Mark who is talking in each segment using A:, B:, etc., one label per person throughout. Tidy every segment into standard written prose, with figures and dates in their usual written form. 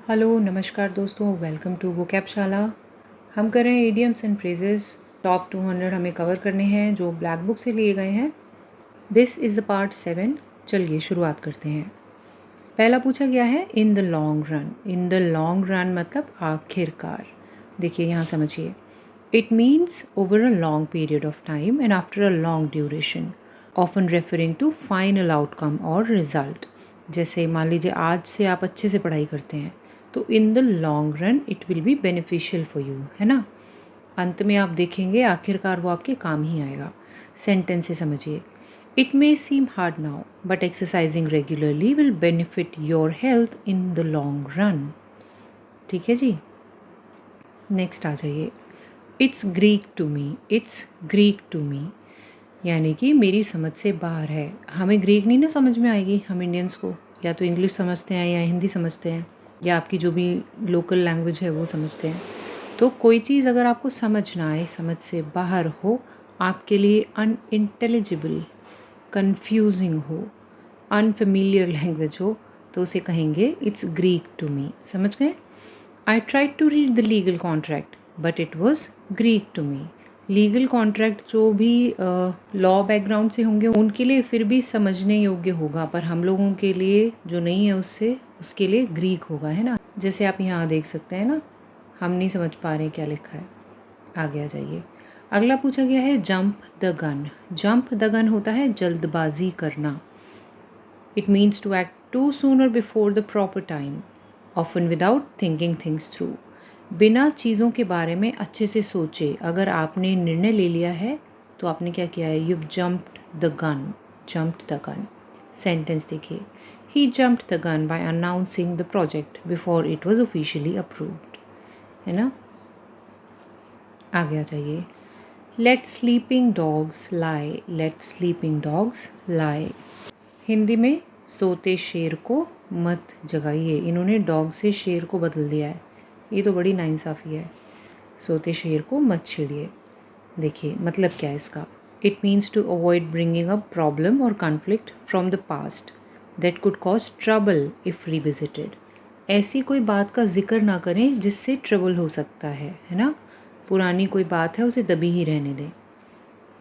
A: Hello नमस्कार दोस्तों, welcome to वोकैबशाला। हम कर रहे हैं इडियम्स एंड फ्रेजेस। टॉप 200 हमें कवर करने हैं जो ब्लैक बुक से लिए गए हैं। This is the part 7। चलिए शुरुआत करते हैं। पहला पूछा गया है in the long run. In the long run मतलब आखिरकार। देखिए यहाँ समझिए, it means over a long period of time and after a long duration, often referring to final outcome और रिजल्ट। जैसे मान लीजिए आज से आप अच्छे से पढ़ाई करते हैं तो इन the long run it will be beneficial for you, है ना। अंत में आप देखेंगे आखिरकार वो आपके काम ही आएगा। सेंटेंस से समझिए, it may seem hard now but exercising regularly will benefit your health in the long run. ठीक है जी, नेक्स्ट आ जाइए। It's Greek to me. It's Greek to me यानी कि मेरी समझ से बाहर है। हमें ग्रीक नहीं ना समझ में आएगी, हम इंडियंस को या तो इंग्लिश समझते हैं या हिंदी समझते हैं या आपकी जो भी लोकल लैंग्वेज है वो समझते हैं। तो कोई चीज़ अगर आपको समझ ना आए, समझ से बाहर हो, आपके लिए अनइंटेलिजिबल, कन्फ्यूजिंग हो, अनफेमिलियर लैंग्वेज हो, तो उसे कहेंगे इट्स ग्रीक टू मी। समझ गए? I tried to read the legal contract but it was Greek to me. Legal contract जो भी लॉ बैकग्राउंड से होंगे उनके लिए फिर भी समझने योग्य होगा, पर हम लोगों के लिए जो नहीं है उसके लिए ग्रीक होगा, है ना। जैसे आप यहाँ देख सकते हैं ना, हम नहीं समझ पा रहे क्या लिखा है। आगे आ जाइए। अगला पूछा गया है jump the gun. Jump the gun होता है जल्दबाजी करना। It means to act too sooner before the proper time, often without thinking things through. बिना चीज़ों के बारे में अच्छे से सोचे अगर आपने निर्णय ले लिया है तो आपने क्या किया है, you jumped the gun. Jumped the gun. Sentence देखिए, he jumped the gun by announcing the project before it was officially approved, है ना। आगे आ जाइए। Let sleeping dogs lie. Let sleeping dogs lie. Hindi में सोते शेर को मत जगाइए। इन्होंने डॉग से शेर को बदल दिया है, ये तो बड़ी नाइंसाफ़ी है। सोते शेर को मत छेड़िए। देखिए मतलब क्या है इसका। It means to avoid bringing up problem और conflict from the past that could cause trouble if revisited. ऐसी कोई बात का जिक्र ना करें जिससे ट्रबल हो सकता है ना। पुरानी कोई बात है उसे दबी ही रहने दें।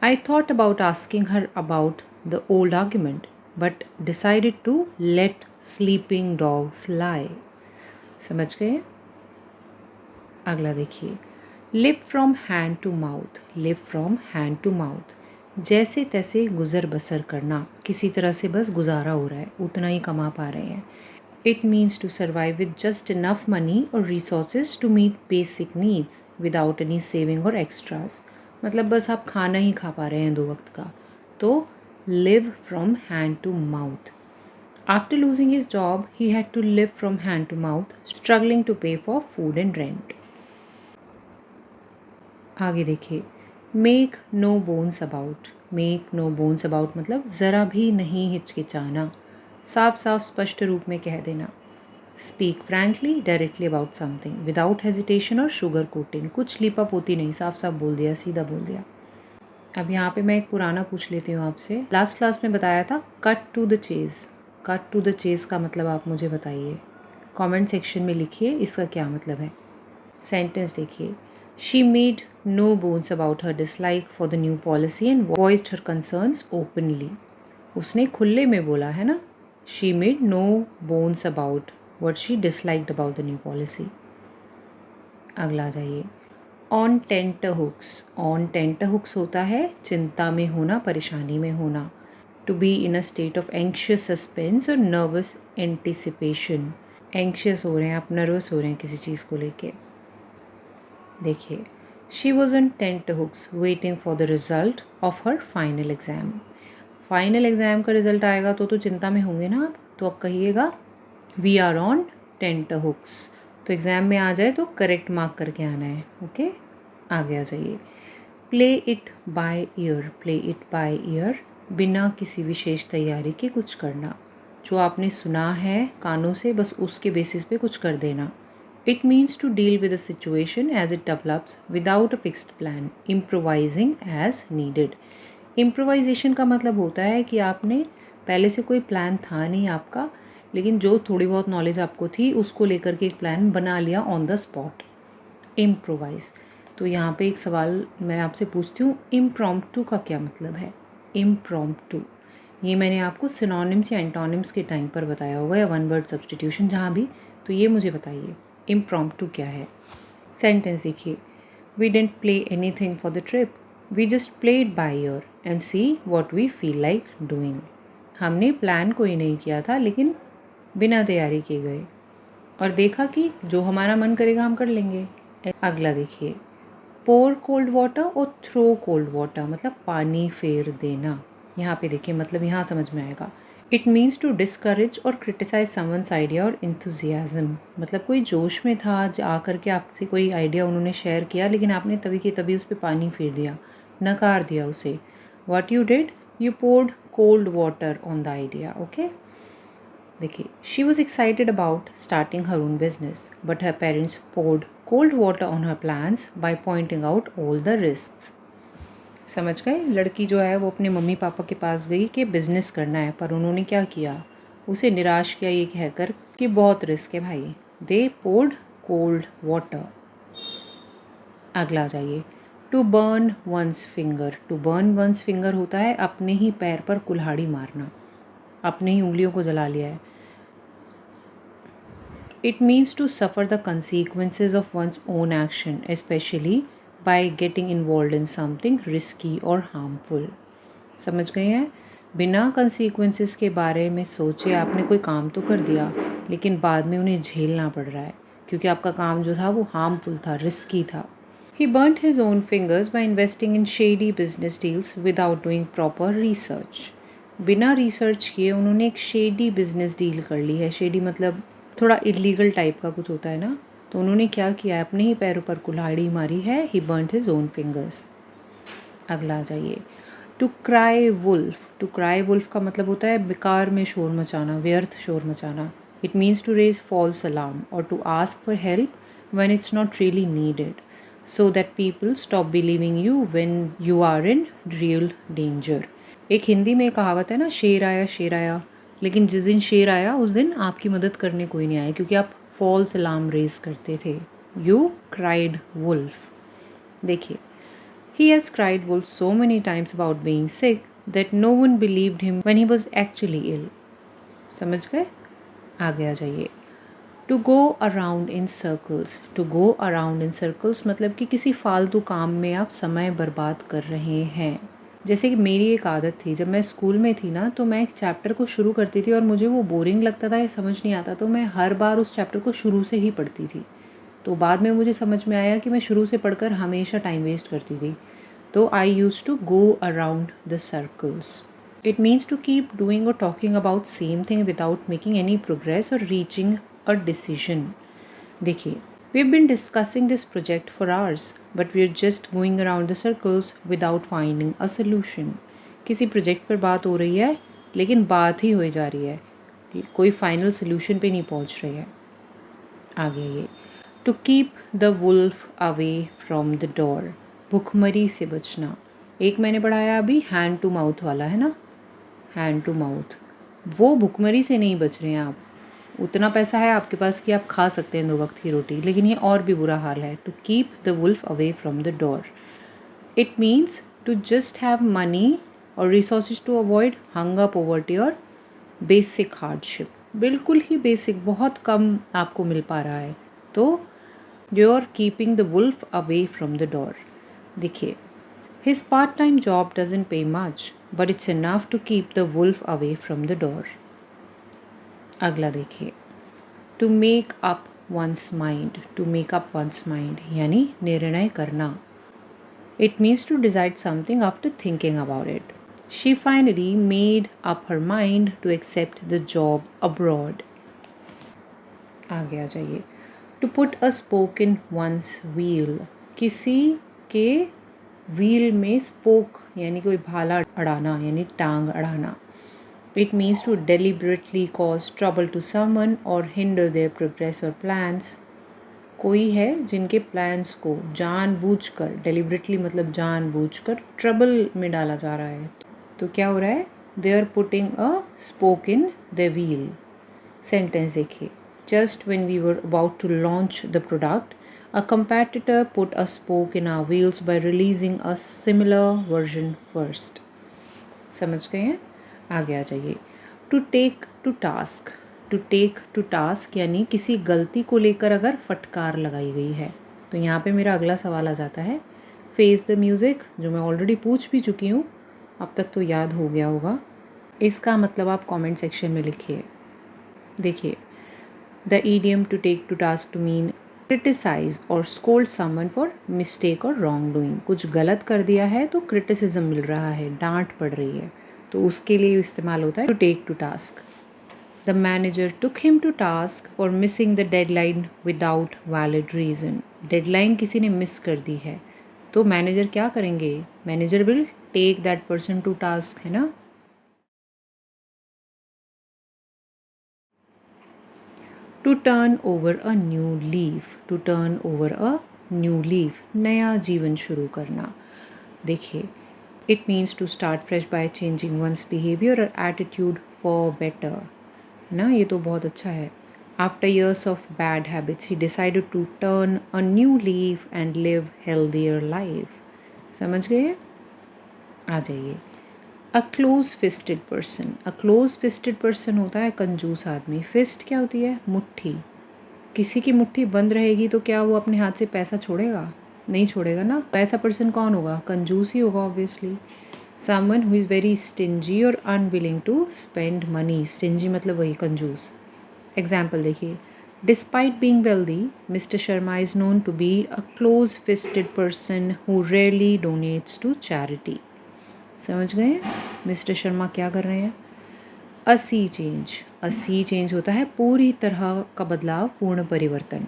A: I thought about asking her about the old argument, but decided to let sleeping dogs lie. समझ गए? अगला देखिए, live from hand to mouth. Live from hand to mouth. जैसे तैसे गुजर बसर करना, किसी तरह से बस गुजारा हो रहा है, उतना ही कमा पा रहे हैं। It means to survive with just enough money or resources to meet basic needs without any saving or extras. मतलब बस आप खाना ही खा पा रहे हैं 2 वक्त का, तो live from hand to mouth. After losing his job, he had to live from hand to mouth, struggling to pay for food and rent. आगे देखिए, make no bones about. Make no bones about मतलब ज़रा भी नहीं हिचकिचाना, साफ साफ स्पष्ट रूप में कह देना। Speak frankly directly about something without hesitation और शुगर कोटिंग। कुछ लिपा पोती नहीं, साफ साफ बोल दिया, सीधा बोल दिया। अब यहाँ पे मैं एक पुराना पूछ लेती हूँ आपसे। लास्ट क्लास में बताया था cut to the chase. Cut to the chase का मतलब आप मुझे बताइए, कमेंट सेक्शन में लिखिए इसका क्या मतलब है। सेंटेंस देखिए, she made no bones about her dislike for the new policy and voiced her concerns openly. उसने खुले में बोला है ना। She made no bones about what she disliked about the new policy. अगला जाइए, on tenterhooks. On tenterhooks होता है चिंता में होना, परेशानी में होना। To be in a state of anxious suspense और नर्वस एंटिसिपेशन। एंक्शियस हो रहे हैं आप, नर्वस हो रहे हैं किसी चीज़ को लेके। देखिए, she was on tenterhooks waiting for the result of her final exam. Final exam का रिजल्ट आएगा तो चिंता में होंगे ना आप, तो अब कहिएगा we are on tenterhooks. तो एग्ज़ाम में आ जाए तो करेक्ट मार्क करके आना है। ओके, आगे आ जाइए। Play it by year. Play it by year बिना किसी विशेष तैयारी के कुछ करना, जो आपने सुना है कानों से बस उसके बेसिस पे कुछ कर देना। It means to deal with a situation as it develops without a fixed plan, improvising as needed. Improvisation का मतलब होता है कि आपने पहले से कोई प्लान था नहीं आपका, लेकिन जो थोड़ी बहुत नॉलेज आपको थी उसको लेकर के एक प्लान बना लिया ऑन द स्पॉट, इम्प्रोवाइज। तो यहाँ पे एक सवाल मैं आपसे पूछती हूँ, इम्प्रॉम्प्टू का क्या मतलब है? इम्प्रॉम्प्टू, ये मैंने आपको सिनोनिम्स या एंटोनिम्स के टाइम पर बताया होगा, या वन वर्ड सब्सटीट्यूशन जहाँ भी। तो ये मुझे बताइए इम्प्रॉम्प्टू क्या है। सेंटेंस देखिए, we didn't play anything for the trip, we just played by ear and see what we feel like doing. हमने प्लान कोई नहीं किया था, लेकिन बिना तैयारी किए गए और देखा कि जो हमारा मन करेगा हम कर लेंगे। अगला देखिए, पोर कोल्ड वाटर और थ्रो कोल्ड वाटर, मतलब पानी फेर देना। यहाँ पे देखिए मतलब यहाँ समझ में आएगा। इट मीन्स टू डिस्करेज और क्रिटिसाइज समवंस आइडिया और इंथुजियाज्म, मतलब कोई जोश में था, आ करके आपसे कोई आइडिया उन्होंने शेयर किया, लेकिन आपने तभी के तभी उस पर पानी फेर दिया, नकार दिया उसे। What you did, you poured cold water on the idea. Okay, देखिए, she was excited about starting her own business but her parents poured cold water on her plans by pointing out all the risks. समझ गए? लड़की जो है वो अपने mummy papa के पास गई कि बिज़नेस करना है, पर उन्होंने क्या किया, उसे निराश किया ये कहकर कि बहुत रिस्क है भाई। They poured cold water. अगला जाइए, to burn one's finger. To burn one's finger होता है अपने ही पैर पर कुल्हाड़ी मारना, अपने ही उंगलियों को जला लिया है। It means to suffer the consequences of one's own action, specially by getting involve in something risky और हार्मफुल। समझ गए हैं? बिना कंसिक्वेंसेस के बारे में सोचे आपने कोई काम तो कर दिया, लेकिन बाद में उन्हें झेलना पड़ रहा है क्योंकि आपका काम जो था वो हार्मफुल था, रिस्की था। He burnt his own fingers by investing in shady business deals without doing proper research. बिना रिसर्च किए उन्होंने एक शेडी बिजनेस डील कर ली है। शेडी मतलब थोड़ा इलीगल टाइप का कुछ होता है ना, तो उन्होंने क्या किया है, अपने ही पैरों पर कुल्हाड़ी मारी है। He burnt his own fingers. अगला आ जाइए, to cry wolf. To cry wolf का मतलब होता है बेकार में शोर मचाना, व्यर्थ शोर मचाना। It means to raise false alarm और to ask for help when it's not really needed, so that people stop believing you when you are in real danger. एक हिंदी में कहावत है ना, शेर आया, लेकिन जिस दिन शेर आया उस दिन आपकी मदद करने कोई नहीं आया क्योंकि आप फॉल्स अलार्म रेज करते थे। You cried wolf. देखिए, he has cried wolf so many times about being sick that no one believed him when he was actually ill. समझ गए? आगे आ जाइए, to go around in circles. To go around in circles मतलब कि किसी फालतू काम में आप समय बर्बाद कर रहे हैं। जैसे कि मेरी एक आदत थी, जब मैं स्कूल में थी ना, तो मैं एक चैप्टर को शुरू करती थी और मुझे वो बोरिंग लगता था या समझ नहीं आता, तो मैं हर बार उस चैप्टर को शुरू से ही पढ़ती थी। तो बाद में मुझे समझ में आया कि मैं शुरू से पढ़कर हमेशा टाइम वेस्ट करती थी। तो I use to go around the circles. It means to keep doing और talking about same thing without making any progress और रीचिंग अ डिसीजन। देखिए, we have been discussing this project for hours but we are just going around the circles without finding a solution. किसी project पर बात हो रही है लेकिन बात ही हो जा रही है, कोई फाइनल सोल्यूशन पे नहीं पहुंच रही है। आगे ये, to keep the wolf away from the door. भुखमरी से बचना। एक मैंने पढ़ाया अभी, हैंड टू माउथ वाला है ना, हैंड टू माउथ। वो भुखमरी से नहीं बच रहे हैं आप, उतना पैसा है आपके पास कि आप खा सकते हैं 2 वक्त की रोटी, लेकिन ये और भी बुरा हाल है। To keep the wolf away from the door, it means to just have money और resources to avoid hunger, poverty और बेसिक हार्डशिप। बिल्कुल ही बेसिक, बहुत कम आपको मिल पा रहा है, तो you are keeping the wolf away from the door. देखिए, his part-time job doesn't pay much, but it's enough to keep the wolf away from the door. अगला देखिए, to make up one's mind. To make up one's mind यानी निर्णय करना। It means to decide something after thinking about it. She finally made up her mind to accept the job abroad. आगे आ जाइए, to put a spoke in one's wheel. किसी के wheel में spoke यानी कोई भाला अड़ाना यानी टांग अड़ाना। It means to deliberately cause trouble to someone और हिंडर देयर प्रोग्रेस और प्लान्स। कोई है जिनके प्लान्स को जानबूझकर, डेलिबरेटली मतलब जानबूझकर ट्रबल में डाला जा रहा है, तो क्या हो रहा है, they are putting a spoke in the wheel. Sentence देखिए, just when we were about to launch the product, a competitor put a spoke in our wheels by releasing a similar version first. समझ गए हैं? आगे आ जाइए। To take to task, to take to task यानी किसी गलती को लेकर अगर फटकार लगाई गई है। तो यहाँ पे मेरा अगला सवाल आ जाता है, फेस द म्यूज़िक, जो मैं ऑलरेडी पूछ भी चुकी हूँ, अब तक तो याद हो गया होगा। इसका मतलब आप कमेंट सेक्शन में लिखिए। देखिए, the idiom to take to task to mean criticise और स्कोल्ड समवन फॉर मिस्टेक और रॉन्ग डूइंग। कुछ गलत कर दिया है तो क्रिटिसिज्म मिल रहा है, डांट पड़ रही है, तो उसके लिए इस्तेमाल होता है to take to task. The manager took him to task for missing the deadline without valid reason. Deadline किसी ने मिस कर दी है तो मैनेजर क्या करेंगे? Manager will take that person to task, है ना। To turn over a new leaf, to turn over a new leaf, नया जीवन शुरू करना। देखिए, it means to start fresh by changing one's behaviour और एटीट्यूड फॉर बेटर, है ना। ये तो बहुत अच्छा है। After years of bad habits he decided to turn a new leaf and live healthier life. समझ गए? आ जाइए। अ क्लोज फिस्टेड पर्सन, अ क्लोज फिस्टेड पर्सन होता है कंजूस आदमी। फिस्ट क्या होती है? मुट्ठी। किसी की मुट्ठी बंद रहेगी तो क्या वो अपने हाथ से पैसा छोड़ेगा? नहीं छोड़ेगा ना। ऐसा पर्सन कौन होगा? कंजूस ही होगा obviously. Someone who is very stingy और unwilling to spend money. Stingy मतलब वही कंजूस। एग्जाम्पल देखिए, despite being wealthy, mister Sharma is known to be a close fisted person who rarely donates to charity. समझ गए? मिस्टर शर्मा क्या कर रहे हैं? अ सी चेंज, अ सी चेंज होता है पूरी तरह का बदलाव, पूर्ण परिवर्तन।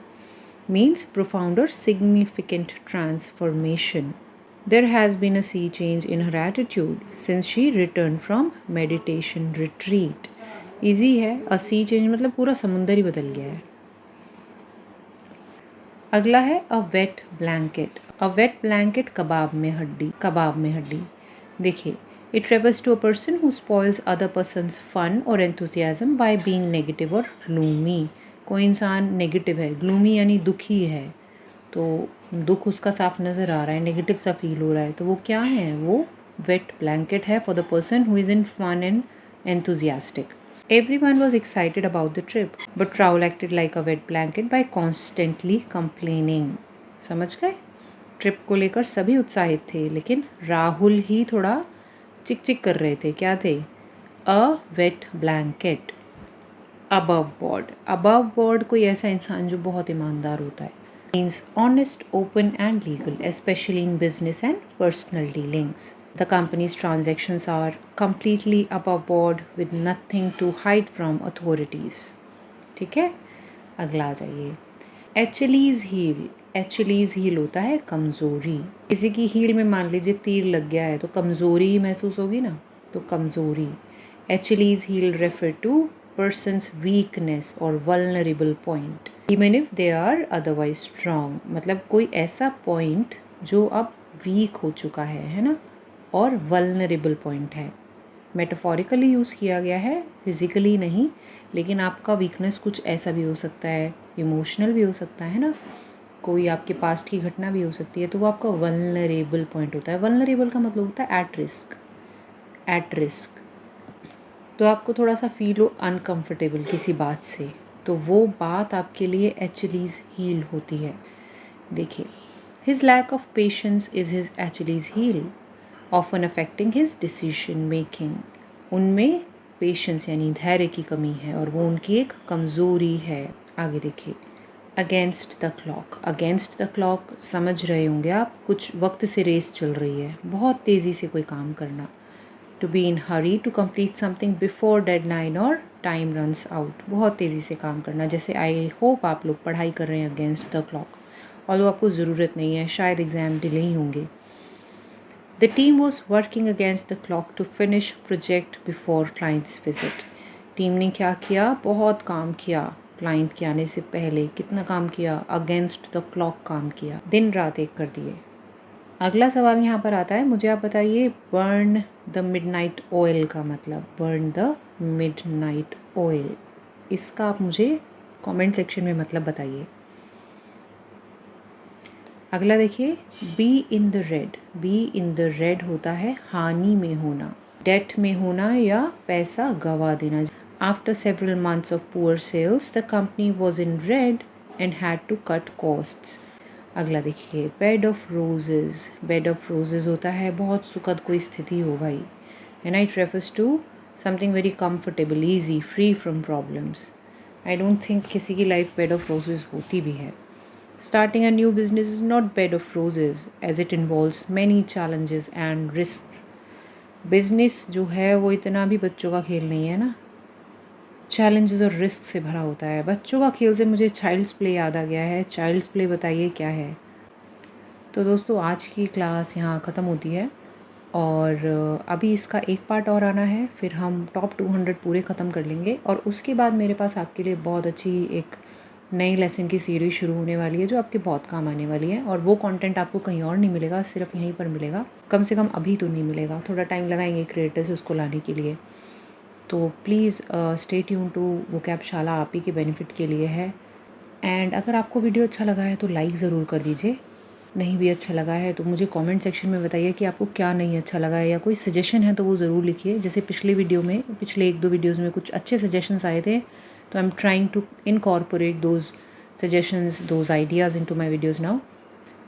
A: मीन्स प्रोफाउंड और significant transformation. There has been a sea change in her attitude since she returned from meditation retreat. Easy है, a sea change मतलब पूरा समुंदर ही बदल गया है। अगला है a wet blanket. A wet blanket कबाब में हड्डी, कबाब में हड्डी। देखिए, it refers to a person who spoils other person's fun or enthusiasm by being negative और gloomy. कोई इंसान नेगेटिव है, ग्लूमी यानी दुखी है, तो दुख उसका साफ नज़र आ रहा है, नेगेटिव सा फील हो रहा है, तो वो क्या है? वो वेट ब्लैंकेट है for the person who is in fun and enthusiastic. Everyone was excited about the trip, but Raul acted like a wet blanket by constantly complaining. समझ गए? ट्रिप को लेकर सभी उत्साहित थे, लेकिन राहुल ही थोड़ा चिक चिक कर रहे थे। क्या थे? A wet blanket. Above board, above board कोई ऐसा इंसान जो बहुत ईमानदार होता है। Means honest, open and legal, especially in business and personal dealings. The company's transactions are completely above board with nothing to hide from authorities. ठीक है? अगला आ जाइए। Achilles heel, Achilles heel होता है कमज़ोरी। किसी की हील में मान लीजिए तीर लग गया है तो कमज़ोरी ही महसूस होगी ना, तो कमज़ोरी। Achilles heel refer to person's weakness or vulnerable point even if they are otherwise strong. मतलब कोई ऐसा पॉइंट जो अब वीक हो चुका है ना, और vulnerable पॉइंट है। मेटाफोरिकली यूज़ किया गया है, फिज़िकली नहीं, लेकिन आपका वीकनेस कुछ ऐसा भी हो सकता है, इमोशनल भी हो सकता है ना, कोई आपके पास्ट की घटना भी हो सकती है, तो वो आपका वल्नरेबल पॉइंट होता है। वल्नरेबल का मतलब होता है एट रिस्क, एट रिस्क। तो आपको थोड़ा सा फील हो अनकंफर्टेबल किसी बात से, तो वो बात आपके लिए एचलीज हील होती है। देखिए, his lack of patience is his Achilles heel, often affecting his decision making. उनमें पेशेंस यानी धैर्य की कमी है और वो उनकी एक कमज़ोरी है। आगे देखिए, against the clock, against the clock समझ रहे होंगे आप, कुछ वक्त से रेस चल रही है, बहुत तेज़ी से कोई काम करना। To be in hurry to complete something before deadline और टाइम रन्स आउट, बहुत तेज़ी से काम करना। जैसे आई होप आप लोग पढ़ाई कर रहे हैं अगेंस्ट द क्लॉक, और वो आपको ज़रूरत नहीं है, शायद एग्ज़ाम डिले ही होंगे। The team was working against the clock to finish project before clients visit. Team ने क्या किया? बहुत काम किया, क्लाइंट के आने से पहले। कितना काम किया? अगेंस्ट द क्लॉक काम किया, दिन रात एक कर दिए। अगला सवाल यहाँ पर आता है, मुझे आप बताइए बर्न द मिडनाइट ऑयल का मतलब। बर्न द मिडनाइट ऑयल, इसका आप मुझे कमेंट सेक्शन में मतलब बताइए। अगला देखिए, be in the red. Be in the red होता है हानि में होना, डेट में होना या पैसा गवा देना। After several months of poor sales the company was in red and had to cut costs. अगला देखिए, bed of roses. Bed of roses होता है बहुत सुखद कोई स्थिति हो भाई, and it refers to something very comfortable, easy, free from problems. I don't think किसी की लाइफ बेड ऑफ रोजेज़ होती भी है। Starting a new business is not bed of roses as it involves many challenges and risks. Business जो है वो इतना भी बच्चों का खेल नहीं है ना, चैलेंजेस और रिस्क से भरा होता है। बच्चों का खेल से मुझे चाइल्ड्स प्ले याद आ गया है। चाइल्ड्स प्ले बताइए क्या है। तो दोस्तों आज की क्लास यहाँ ख़त्म होती है और अभी इसका एक पार्ट और आना है, फिर हम टॉप 200 पूरे ख़त्म कर लेंगे और उसके बाद मेरे पास आपके लिए बहुत अच्छी एक नई लेसन की सीरीज़ शुरू होने वाली है जो आपके बहुत काम आने वाली है। और वो कंटेंट आपको कहीं और नहीं मिलेगा, सिर्फ यहीं पर मिलेगा। कम से कम अभी तो नहीं मिलेगा, थोड़ा टाइम लगाएंगे क्रिएटर्स उसको लाने के लिए। तो please stay tune to Vocab Shala, आप ही के बेनिफिट के लिए है। एंड अगर आपको वीडियो अच्छा लगा है तो लाइक ज़रूर कर दीजिए, नहीं भी अच्छा लगा है तो मुझे कमेंट सेक्शन में बताइए कि आपको क्या नहीं अच्छा लगा है, या कोई सजेशन है तो वो ज़रूर लिखिए। जैसे पिछले वीडियो में, पिछले 1-2 वीडियोज़ में कुछ अच्छे सजेशंस आए थे, तो I am trying to incorporate those suggestions, those ideas into my videos now.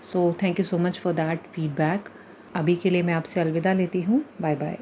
A: So thank you so much for that feedback. अभी के लिए मैं आपसे अलविदा लेती हूँ। Bye bye.